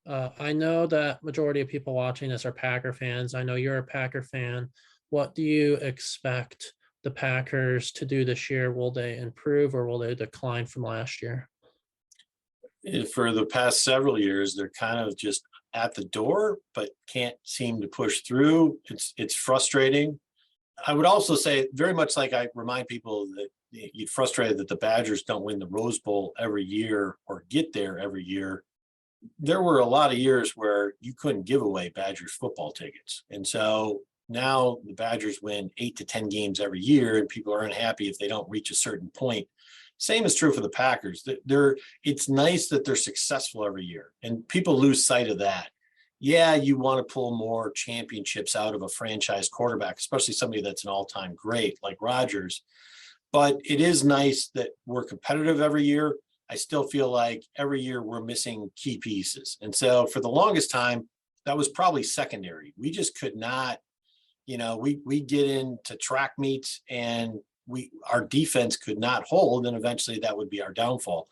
I know that majority of people watching this are Packer fans. I know you're a Packer fan. What do you expect the Packers to do this year? Will they improve or will they decline from last year? For the past several years, they're kind of just at the door, but can't seem to push through. It's frustrating. I would also say, very much like I remind people that you're frustrated that the Badgers don't win the Rose Bowl every year or get there every year. There were a lot of years where you couldn't give away Badgers football tickets. And so now the Badgers win 8 to 10 games every year, and people are unhappy if they don't reach a certain point. Same is true for the Packers. It's nice that they're successful every year, and people lose sight of that. Yeah, you want to pull more championships out of a franchise quarterback, especially somebody that's an all-time great like Rodgers. But it is nice that we're competitive every year. I still feel like every year we're missing key pieces. And so for the longest time, that was probably secondary. We just could not, we get into track meets and our defense could not hold, and eventually that would be our downfall.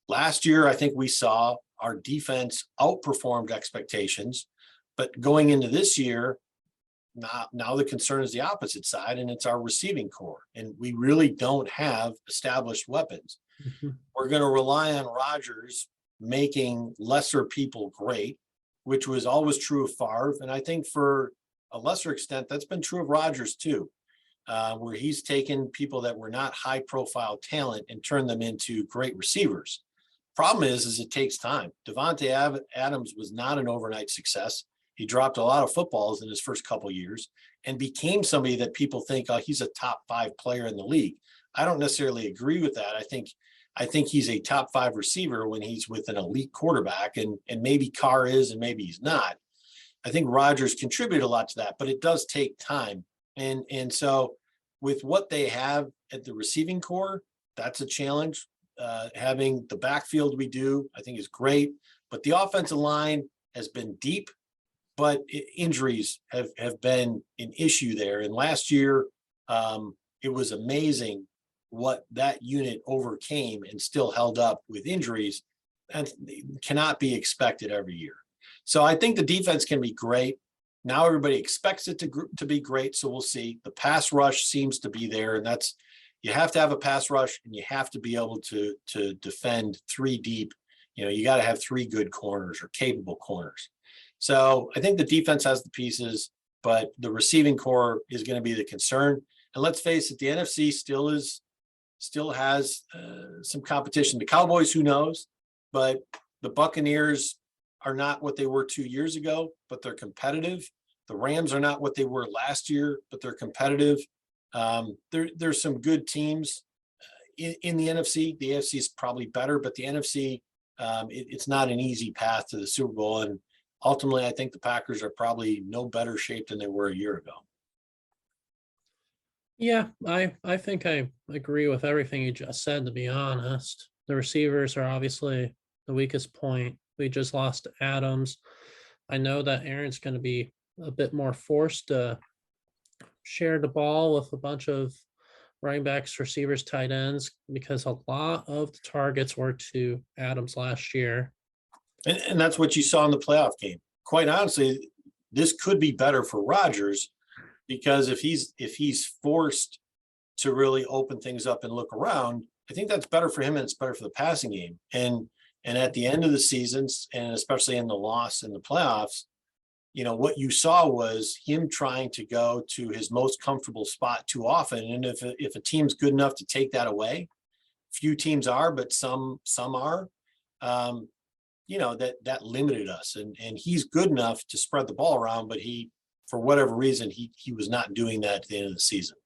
Last year, I think we saw our defense outperformed expectations, but going into this year, now the concern is the opposite side, and it's our receiving core, and we really don't have established weapons. Mhm. We're going to rely on Rodgers making lesser people great, which was always true of Favre, and I think for a lesser extent that's been true of Rodgers too. Where he's taken people that were not high-profile talent and turned them into great receivers. Problem is it takes time. Devontae Adams was not an overnight success. He dropped a lot of footballs in his first couple years and became somebody that people think, oh, he's a top 5 player in the league. I don't necessarily agree with that. I think he's a top 5 receiver when he's with an elite quarterback, and maybe Carr is and maybe he's not. I think Rodgers contributed a lot to that, but it does take time. And so with what they have at the receiving core, that's a challenge. Having the backfield we do, I think is great. But the offensive line has been deep, but injuries have been an issue there. And last year, it was amazing what that unit overcame and still held up with injuries, and cannot be expected every year. So I think the defense can be great. Now everybody expects it to be great, so we'll see. The pass rush seems to be there, and that's, you have to have a pass rush, and you have to be able to defend 3 deep. You got to have 3 good corners or capable corners. So I think the defense has the pieces, but the receiving core is going to be the concern. And let's face it, the NFC still has some competition. The Cowboys, who knows, but the Buccaneers are not what they were 2 years ago, but they're competitive. The Rams are not what they were last year, but they're competitive. There's some good teams in the NFC. The AFC is probably better, but the NFC, it's not an easy path to the Super Bowl. And ultimately, I think the Packers are probably no better shape than they were a year ago. Yeah, I think I agree with everything you just said, to be honest. The receivers are obviously the weakest point. We just lost Adams. I know that Aaron's going to be a bit more forced to share the ball with a bunch of running backs, receivers, tight ends, because a lot of the targets were to Adams last year. And that's what you saw in the playoff game. Quite honestly, this could be better for Rodgers, because if he's forced to really open things up and look around, I think that's better for him, and it's better for the passing game. And at the end of the seasons, and especially in the loss in the playoffs, what you saw was him trying to go to his most comfortable spot too often. And if a team's good enough to take that away, few teams are, but some are, that limited us. And he's good enough to spread the ball around, but for whatever reason, he was not doing that at the end of the season.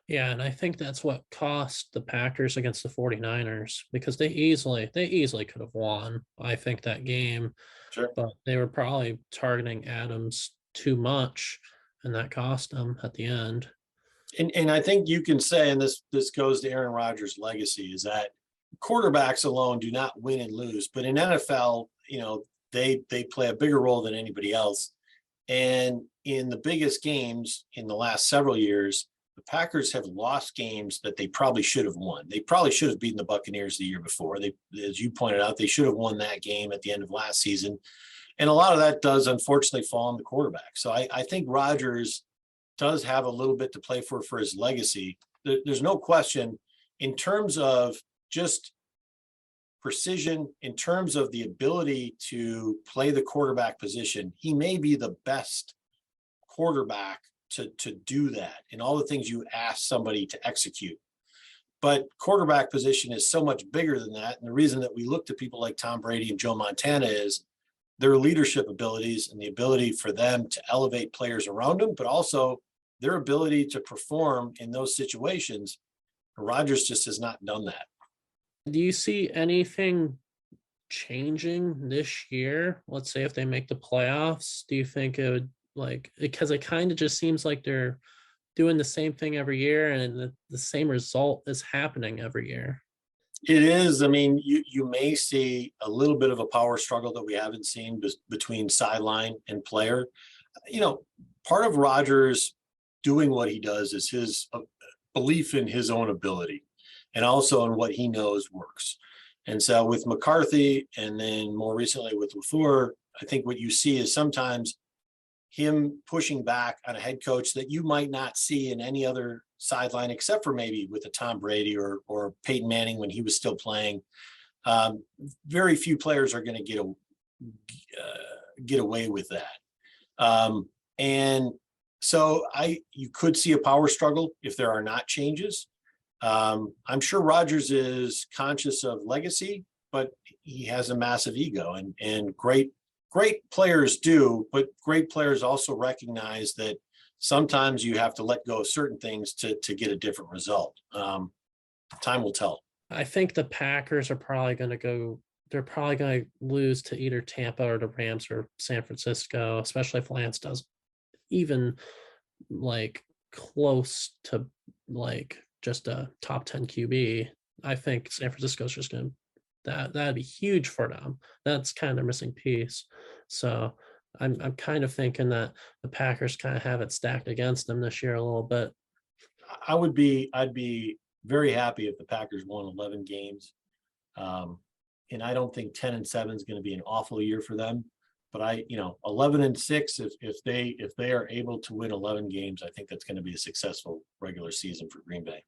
Yeah, and I think that's what cost the Packers against the 49ers, because they easily could have won, I think, that game. Sure. But they were probably targeting Adams too much, and that cost them at the end. And I think you can say, and this goes to Aaron Rodgers' legacy, is that quarterbacks alone do not win and lose. But in NFL, they play a bigger role than anybody else. And in the biggest games in the last several years, the Packers have lost games that they probably should have won. They probably should have beaten the Buccaneers the year before. They, as you pointed out, they should have won that game at the end of last season. And a lot of that does unfortunately fall on the quarterback. So I think Rodgers does have a little bit to play for his legacy. There's no question in terms of just precision, in terms of the ability to play the quarterback position. He may be the best quarterback to do that and all the things you ask somebody to execute. But quarterback position is so much bigger than that. And the reason that we look to people like Tom Brady and Joe Montana is their leadership abilities and the ability for them to elevate players around them, but also their ability to perform in those situations. Rodgers just has not done that. Do you see anything changing this year? Let's say if they make the playoffs, do you think it would, like, because it kind of just seems like they're doing the same thing every year and the same result is happening every year? It is. I mean, you may see a little bit of a power struggle that we haven't seen between sideline and player. You know, part of Rodgers doing what he does is his belief in his own ability and also in what he knows works. And so with McCarthy and then more recently with LaFleur, I think what you see is sometimes him pushing back on a head coach that you might not see in any other sideline, except for maybe with a Tom Brady or Peyton Manning when he was still playing. Very few players are going to get away with that. And so you could see a power struggle if there are not changes. I'm sure Rodgers is conscious of legacy, but he has a massive ego and great players do, but great players also recognize that sometimes you have to let go of certain things to get a different result. Time will tell. I think the Packers are probably going to go, they're probably going to lose to either Tampa or the Rams or San Francisco, especially if Lance does even like close to like just a top 10 QB. I think San Francisco is just going to, that'd be huge for them. That's kind of their missing piece. So I'm kind of thinking that the Packers kind of have it stacked against them this year a little bit. I'd be very happy if the Packers won 11 games. And I don't think 10-7 is going to be an awful year for them. But 11-6, if they are able to win 11 games, I think that's going to be a successful regular season for Green Bay.